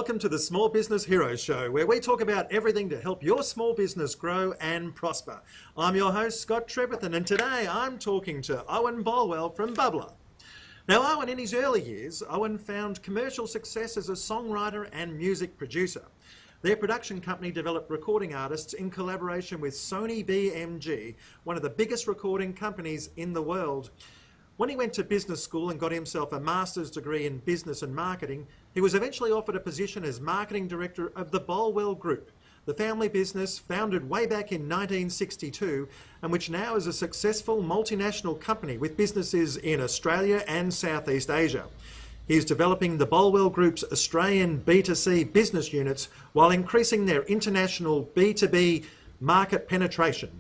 welcome to the Small Business Heroes Show, where we talk about everything to help your small business grow and prosper. I'm your host, Scott Trevethan, and today I'm talking to Owen Bolwell from Bubbler. Now, Owen, in his early years, Owen found commercial success as a songwriter and music producer. Their production company developed recording artists in collaboration with Sony BMG, one of the biggest recording companies in the world. When he went to business school and got himself a master's degree in business and marketing, he was eventually offered a position as marketing director of the Bolwell Group, the family business founded way back in 1962 and which now is a successful multinational company with businesses in Australia and Southeast Asia. He is developing the Bolwell Group's Australian B2C business units while increasing their international B2B market penetration.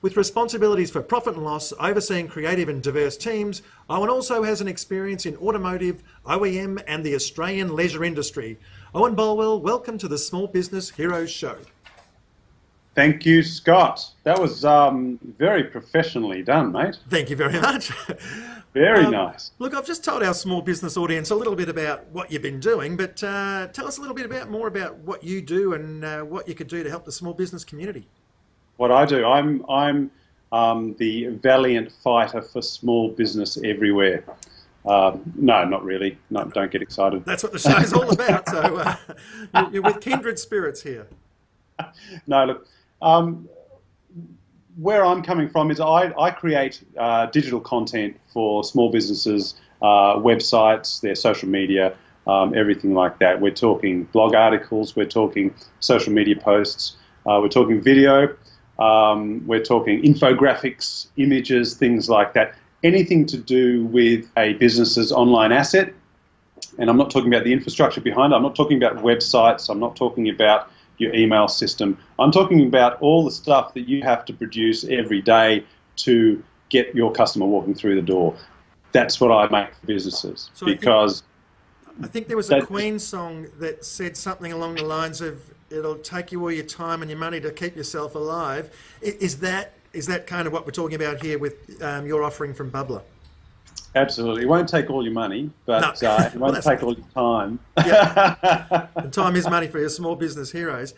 With responsibilities for profit and loss, overseeing creative and diverse teams, Owen also has an experience in automotive, OEM and the Australian leisure industry. Owen Bolwell, welcome to the Small Business Heroes Show. Thank you, Scott. That was very professionally done, mate. Thank you very much. Very nice. Look, I've just told our small business audience a little bit about what you've been doing, but tell us a little bit more about what you do and what you could do to help the small business community. What I do, I'm the valiant fighter for small business everywhere. No, not really. No, don't get excited. That's what the show's all about. So you're with kindred spirits here. No, look, where I'm coming from is I create digital content for small businesses, websites, their social media, everything like that. We're talking blog articles, we're talking social media posts, we're talking video. We're talking infographics, images, things like that. Anything to do with a business's online asset. And I'm not talking about the infrastructure behind it. I'm not talking about websites. I'm not talking about your email system. I'm talking about all the stuff that you have to produce every day to get your customer walking through the door. That's what I make for businesses. So because I think there was a Queen song that said something along the lines of, it'll take you all your time and your money to keep yourself alive. Is that kind of what we're talking about here with your offering from Bubbler? Absolutely. It won't take all your money, but no. It won't take all your time. Yeah. And time is money for your small business heroes.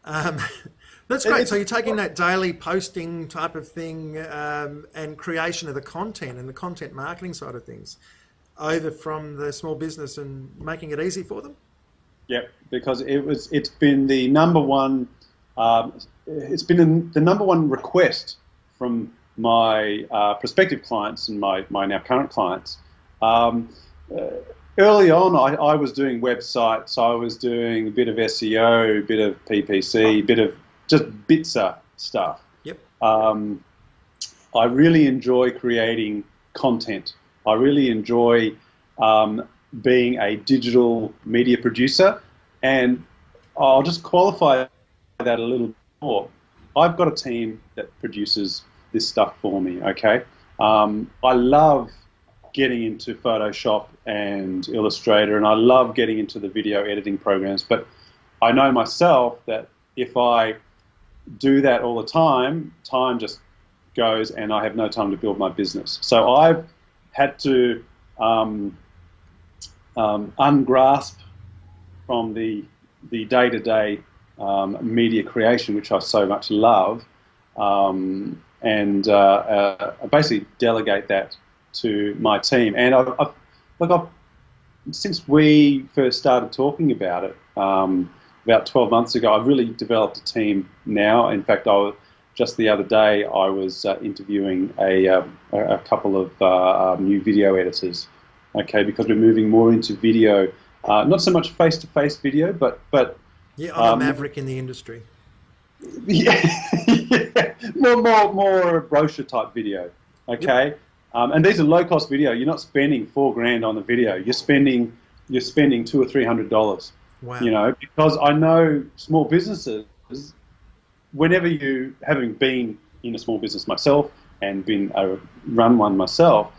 That's great. So you're taking that daily posting type of thing and creation of the content and the content marketing side of things over from the small business and making it easy for them? Yep, because it's been the number one the number one request from my prospective clients and my now current clients. Early on, I was doing websites, I was doing a bit of SEO, a bit of PPC, a bit of just bits of stuff. Yep. I really enjoy creating content. I really enjoy being a digital media producer, and I'll just qualify that a little more. I've got a team that produces this stuff for me, okay? I love getting into Photoshop and Illustrator, and I love getting into the video editing programs, but I know myself that if I do that all the time, time just goes and I have no time to build my business. So I've had to ungrasp from the day-to-day media creation, which I so much love, and basically delegate that to my team. And since we first started talking about it about 12 months ago, I've really developed a team now. In fact, just the other day I was interviewing a couple of new video editors. Okay, because we're moving more into video, not so much face-to-face video, but yeah, I'm a maverick in the industry. Yeah, more brochure type video. Okay, yep. And these are low-cost video. You're not spending $4,000 on the video. You're spending $200 or $300. Wow. You know, because I know small businesses. Whenever you, having been in a small business myself and run one myself.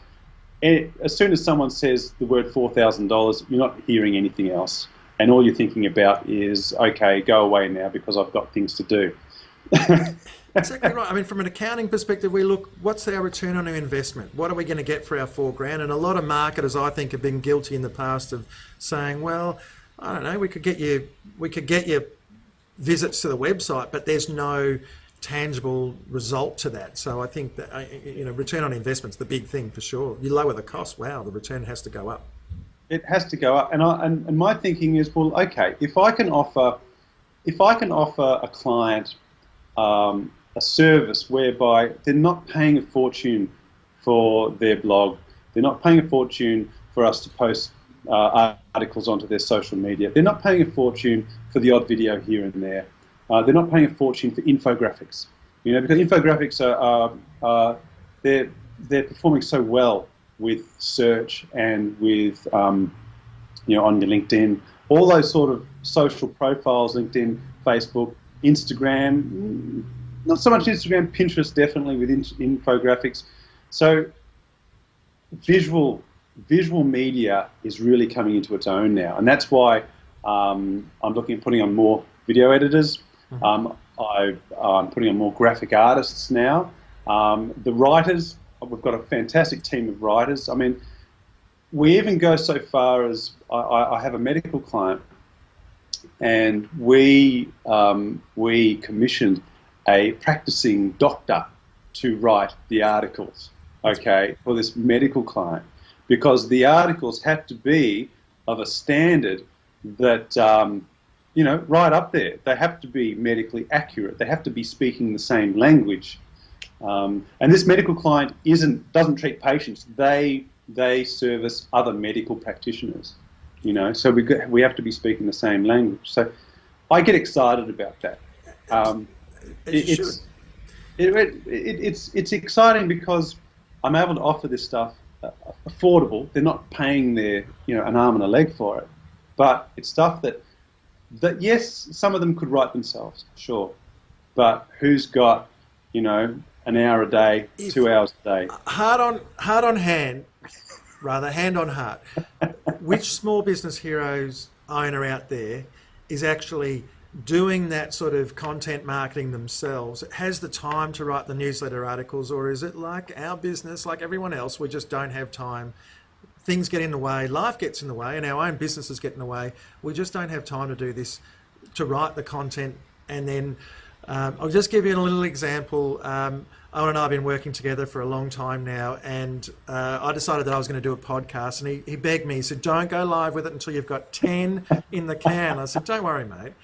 As soon as someone says the word $4,000, you're not hearing anything else. And all you're thinking about is, okay, go away now because I've got things to do. Exactly right. I mean, from an accounting perspective, we look, what's our return on our investment? What are we going to get for our $4,000? And a lot of marketers, I think, have been guilty in the past of saying, well, I don't know, we could get you visits to the website, but there's no tangible result to that. So I think that return on investment's the big thing for sure. You lower the cost, wow, the return has to go up. It has to go up, and my thinking is, well, okay, if I can offer a client a service whereby they're not paying a fortune for their blog, they're not paying a fortune for us to post articles onto their social media, they're not paying a fortune for the odd video here and there, they're not paying a fortune for infographics, because infographics are they're performing so well with search and with on your LinkedIn, all those sort of social profiles, LinkedIn, Facebook, Instagram, not so much Instagram, Pinterest definitely with infographics. So visual media is really coming into its own now, and that's why I'm looking at putting on more video editors. I'm putting on more graphic artists now. The writers, we've got a fantastic team of writers. I mean, we even go so far as I have a medical client, and we commissioned a practicing doctor to write the articles, okay, for this medical client, because the articles have to be of a standard that right up there. They have to be medically accurate. They have to be speaking the same language. And this medical client doesn't treat patients. They service other medical practitioners, So we have to be speaking the same language. So I get excited about that. It's exciting because I'm able to offer this stuff affordable. They're not paying their an arm and a leg for it, but it's stuff that yes, some of them could write themselves, sure, but who's got an hour a day, 2 hours a day? Hand on heart. Which small business heroes owner out there is actually doing that sort of content marketing themselves, has the time to write the newsletter articles, or is it like our business, like everyone else, we just don't have time? Things get in the way, life gets in the way, and our own businesses get in the way. We just don't have time to do this, to write the content. And then I'll just give you a little example. Owen and I have been working together for a long time now, and I decided that I was going to do a podcast, and he begged me. He said, don't go live with it until you've got 10 in the can. I said, don't worry, mate.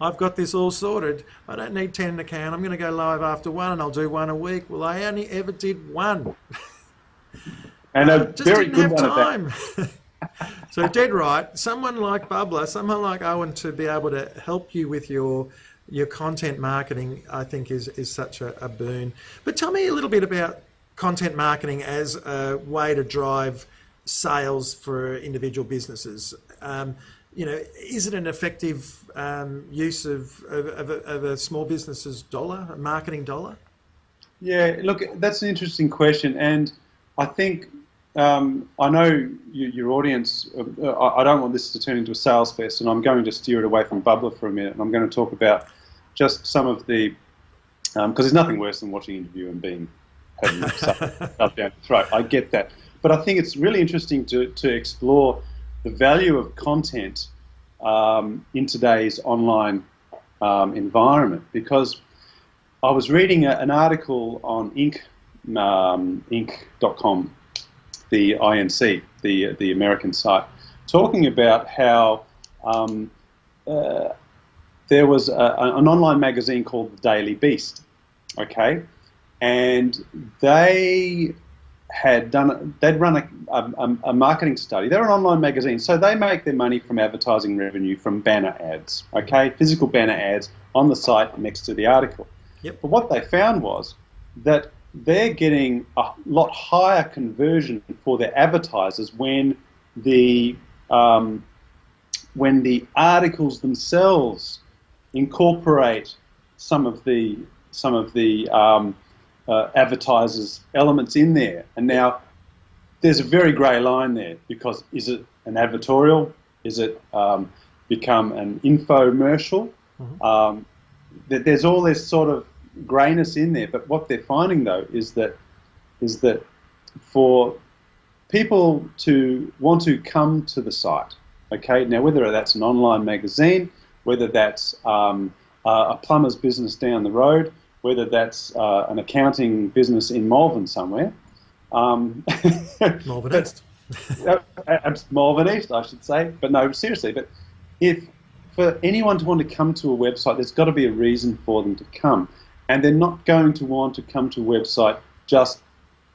I've got this all sorted. I don't need 10 in the can. I'm going to go live after one, and I'll do one a week. Well, I only ever did one. And a just very didn't good have one time. So dead right. Someone like Bubbler, someone like Owen, to be able to help you with your content marketing, I think is such a boon. But tell me a little bit about content marketing as a way to drive sales for individual businesses. Is it an effective use of a small business's dollar, a marketing dollar? Yeah, look, that's an interesting question, and I think I know your audience. I don't want this to turn into a sales fest, and I'm going to steer it away from Bubbler for a minute, and I'm going to talk about just some of the, because there's nothing worse than watching an interview and having stuff down the throat. I get that, but I think it's really interesting to explore the value of content in today's online environment, because I was reading an article on Inc.com, the INC, the American site, talking about how there was an online magazine called The Daily Beast, okay, and they'd run a marketing study. They're an online magazine, so they make their money from advertising revenue from banner ads, okay, physical banner ads on the site next to the article. Yep. But what they found was that they're getting a lot higher conversion for their advertisers when the articles themselves incorporate some of the advertisers' elements in there. And now there's a very grey line there, because is it an advertorial? Is it become an infomercial? Mm-hmm. There's all this sort of greyness in there. But what they're finding, though, is that for people to want to come to the site Okay, now whether that's an online magazine, whether that's a plumber's business down the road, whether that's an accounting business in Malvern somewhere. Malvern East. Malvern East, I should say. But no, seriously, but if for anyone to want to come to a website, there's got to be a reason for them to come. And they're not going to want to come to a website just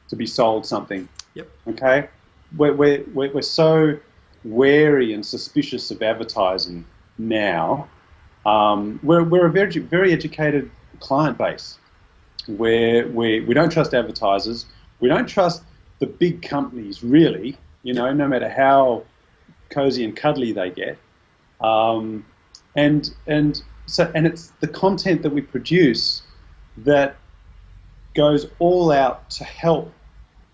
to be sold something. Yep. Okay? We're so wary and suspicious of advertising now. We're a very, very educated client base where we don't trust advertisers. We don't trust the big companies, really, no matter how cozy and cuddly they get. And it's the content that we produce that goes all out to help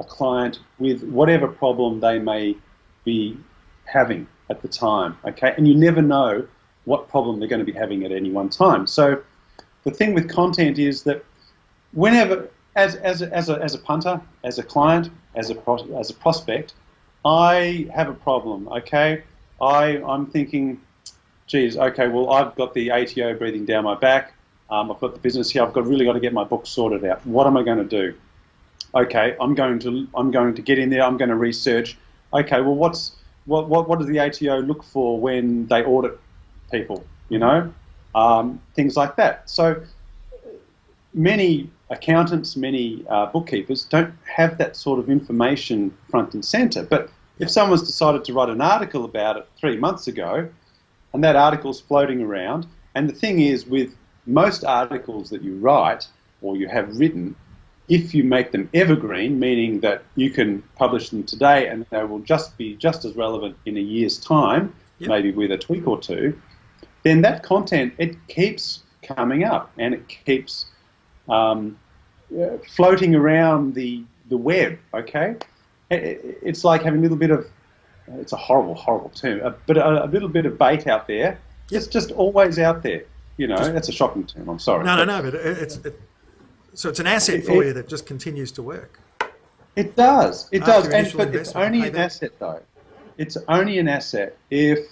a client with whatever problem they may be having at the time, okay? And you never know what problem they're going to be having at any one time. So the thing with content is that whenever, as a punter, as a client, as a prospect, I have a problem, okay? I'm thinking, geez, okay, well, I've got the ATO breathing down my back. I've got the business here. I've really got to get my book sorted out. What am I going to do? Okay, I'm going to get in there. I'm going to research. Okay, well, what does the ATO look for when they audit people? Things like that. So many accountants, many bookkeepers don't have that sort of information front and center. But if someone's decided to write an article about it 3 months ago, and that article's floating around, and the thing is with most articles that you write or you have written, if you make them evergreen, meaning that you can publish them today and they will just be just as relevant in a year's time, maybe with a tweak or two, then that content, it keeps coming up and it keeps floating around the web, okay? It's like having a little bit of, it's a horrible, horrible term, but a little bit of bait out there. It's just always out there. That's a shocking term, I'm sorry. No, but so it's an asset for you that just continues to work. It does, but it's only an payback. asset though. It's only an asset if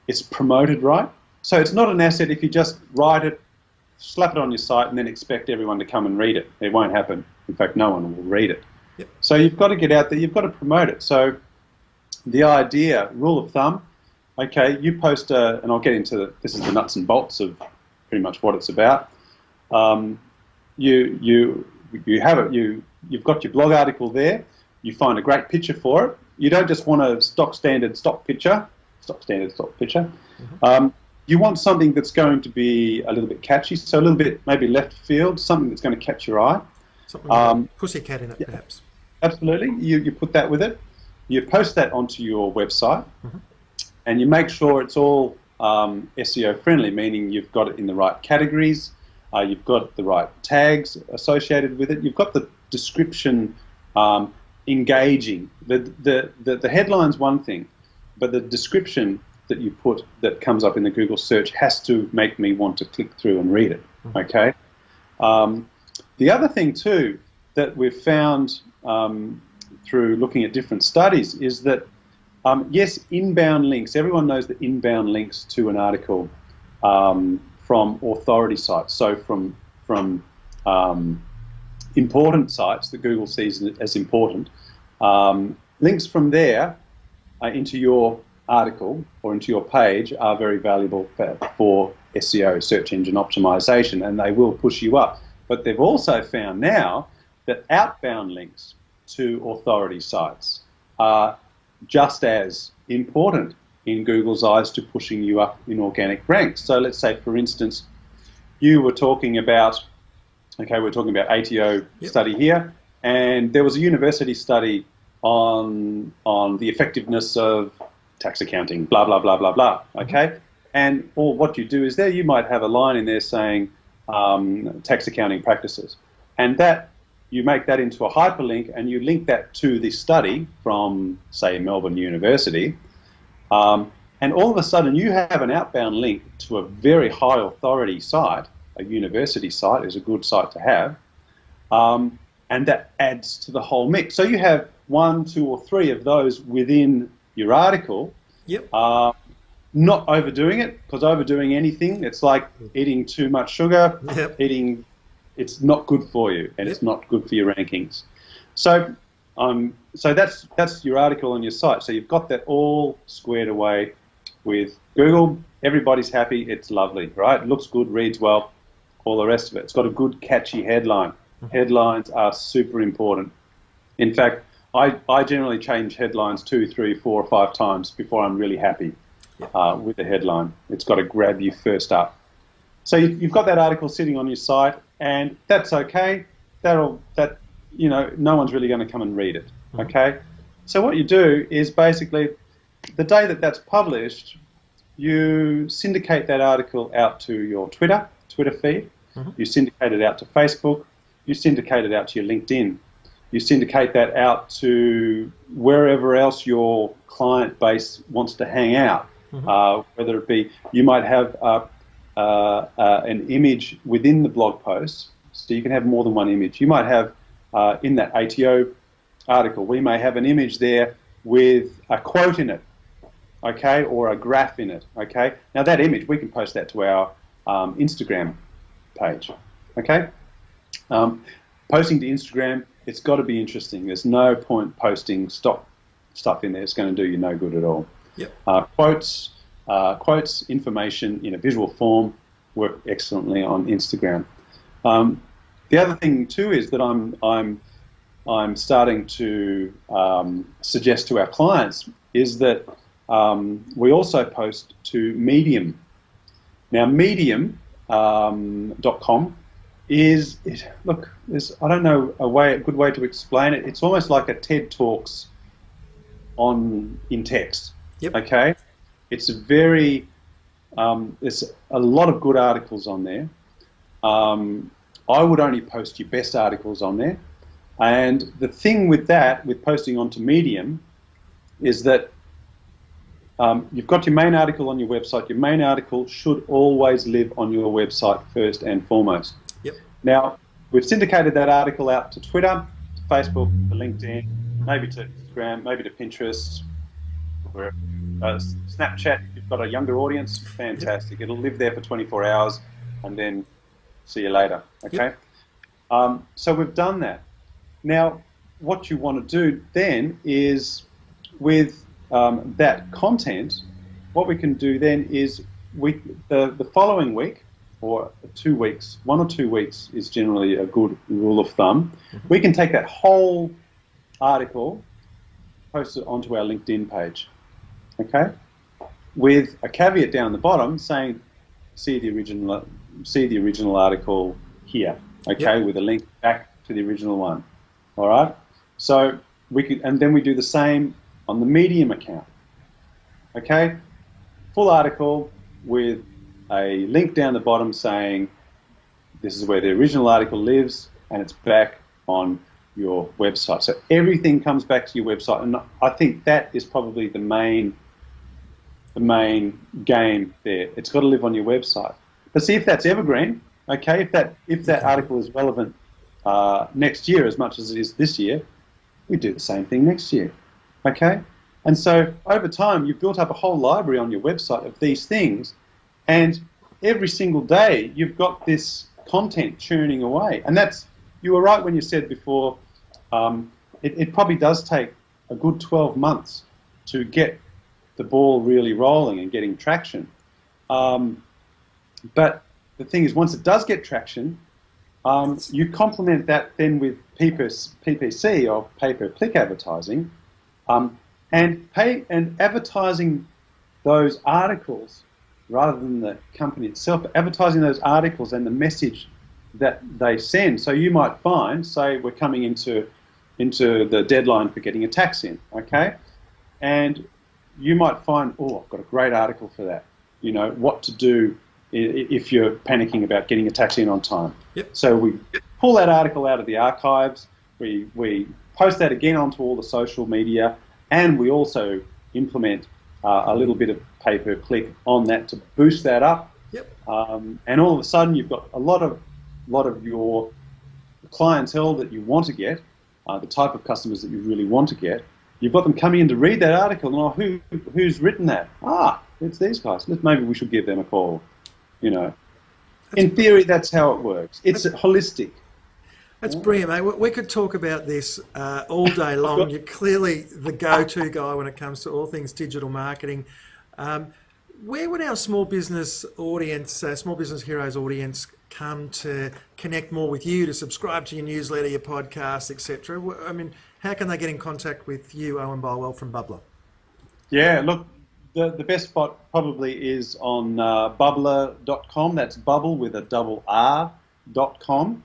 it's promoted right. So it's not an asset if you just write it, slap it on your site and then expect everyone to come and read it. It won't happen. In fact, no one will read it. Yep. So you've got to get out there, you've got to promote it. So the idea, rule of thumb, okay, you post and I'll get into this is the nuts and bolts of pretty much what it's about. You have it. You've got your blog article there. You find a great picture for it. You don't just want a stock standard stock picture. Mm-hmm. You want something that's going to be a little bit catchy, so a little bit maybe left field, something that's going to catch your eye. Something like pussycat in it, perhaps. Absolutely. You put that with it. You post that onto your website, and you make sure it's all SEO friendly, meaning you've got it in the right categories, you've got the right tags associated with it, you've got the description engaging. The headline's one thing, but the description that you put that comes up in the Google search has to make me want to click through and read it. Okay. The other thing too that we've found through looking at different studies is that yes, inbound links. Everyone knows the inbound links to an article from authority sites. So from important sites that Google sees as important, links from there into your article or into your page are very valuable for SEO, search engine optimization, and they will push you up. But they've also found now that outbound links to authority sites are just as important in Google's eyes to pushing you up in organic ranks. So let's say, for instance, you were talking about, okay, we're talking about ATO study here, and there was a university study on the effectiveness of tax accounting, blah, blah, blah, blah, blah, okay? And or what you do is there, you might have a line in there saying tax accounting practices, and that you make that into a hyperlink and you link that to the study from, say, Melbourne University, and all of a sudden you have an outbound link to a very high authority site. A university site is a good site to have, and that adds to the whole mix. So you have 1, 2, or 3 of those within your article. Yep. Not overdoing it, because overdoing anything, it's like eating too much sugar. Yep. It's not good for you, and it's not good for your rankings. So, so that's your article on your site. So you've got that all squared away with Google. Everybody's happy. It's lovely, right? It looks good, reads well, all the rest of it. It's got a good, catchy headline. Headlines are super important. In fact, I generally change headlines 2, 3, 4, or 5 times before I'm really happy with the headline. It's got to grab you first up. So you've got that article sitting on your site, and that's okay. No one's really going to come and read it. Okay. So what you do is basically, the day that that's published, you syndicate that article out to your Twitter feed. You syndicate it out to Facebook. You syndicate it out to your LinkedIn. You syndicate that out to wherever else your client base wants to hang out. Whether it be, you might have an image within the blog post, so you can have more than one image. You might have, in that ATO article, we may have an image there with a quote in it, okay, or a graph in it, okay. Now that image, we can post that to our Instagram page, okay. Posting to Instagram, it's got to be interesting. There's no point posting stock stuff in there. It's going to do you no good at all. Yep. Quotes, information in a visual form work excellently on Instagram. The other thing too is that I'm starting to suggest to our clients is that we also post to Medium. Now Medium.com I don't know a good way to explain it. It's almost like a TED Talks in text. Yep. Okay. It's there's a lot of good articles on there. I would only post your best articles on there. And the thing with posting onto Medium, is that you've got your main article on your website. Your main article should always live on your website first and foremost. Yep. Now, we've syndicated that article out to Twitter, to Facebook, to LinkedIn, maybe to Instagram, maybe to Pinterest, Snapchat. If you've got a younger audience, fantastic. It'll live there for 24 hours, and then see you later. Okay. Yep. So we've done that. Now, what you want to do then is, with that content, what we can do then is the following week, or 2 weeks, 1 or 2 weeks is generally a good rule of thumb. We can take that whole article, post it onto our LinkedIn page, okay, with a caveat down the bottom saying, see the original article here, okay, with a link back to the original one. All right. So and then we do the same on the Medium account. Okay, full article with a link down the bottom saying this is where the original article lives, and it's back on your website. So everything comes back to your website, and I think that is probably the main game there. It's got to live on your website. But see, if that's evergreen, okay, if that article is relevant next year as much as it is this year, we do the same thing next year. Okay? And so over time, you've built up a whole library on your website of these things, and every single day you've got this content churning away. And you were right when you said before, it probably does take a good 12 months to get the ball really rolling and getting traction. But the thing is, once it does get traction, you complement that then with PPC, or pay-per-click advertising, and advertising those articles rather than the company itself, but advertising those articles and the message that they send. So you might find, say, we're coming into the deadline for getting a tax in, okay, and you might find, oh, I've got a great article for that. You know what to do if you're panicking about getting a tax in on time. Yep. So we pull that article out of the archives. We post that again onto all the social media, and we also implement a little bit of pay-per-click on that to boost that up. Yep. And all of a sudden, you've got a lot of your clientele that you want to get, the type of customers that you really want to get, you've got them coming in to read that article, and who's written that? It's these guys. Maybe we should give them a call. You know, in theory, that's how it works. It's holistic. That's brilliant, mate. We could talk about this all day long. You're clearly the go-to guy when it comes to all things digital marketing. Where would our small business audience, Small Business Heroes audience, come to connect more with you, to subscribe to your newsletter, your podcast, etc.? I mean, how can they get in contact with you, Owen Bolwell from Bubbler? Yeah, look, the best spot probably is on bubbler.com. That's bubble with a double R.com.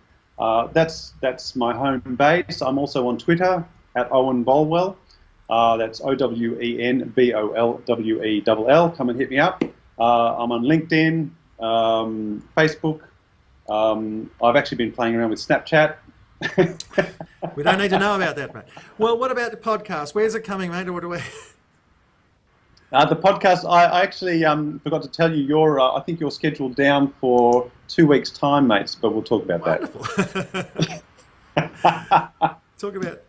That's my home base. I'm also on Twitter at Owen Bolwell. That's OwenBolwell. Come and hit me up. I'm on LinkedIn, Facebook. I've actually been playing around with Snapchat. We don't need to know about that, mate. Well, what about the podcast? Where's it coming, mate? Or do we... The podcast, I actually forgot to tell you, I think you're scheduled down for 2 weeks' time, mates, but we'll talk about Wonderful. that. Talk about,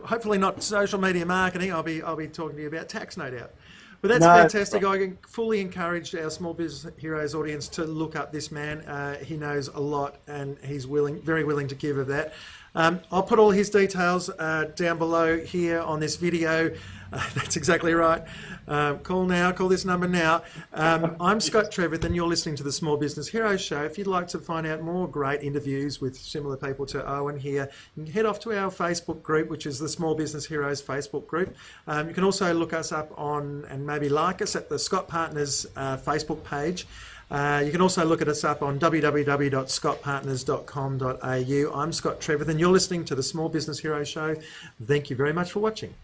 hopefully not social media marketing. I'll be talking to you about tax, no doubt. But that's fantastic. I can fully encourage our Small Business Heroes audience to look up this man. He knows a lot, and he's very willing to give of that. I'll put all his details down below here on this video. That's exactly right. Call this number now. I'm Scott Trevorthan. You're listening to the Small Business Heroes Show. If you'd like to find out more great interviews with similar people to Owen here, you can head off to our Facebook group, which is the Small Business Heroes Facebook group. You can also look us up on and maybe like us at the Scott Partners Facebook page. You can also look at us up on www.scottpartners.com.au. I'm Scott Trevorthan. You're listening to the Small Business Heroes Show. Thank you very much for watching.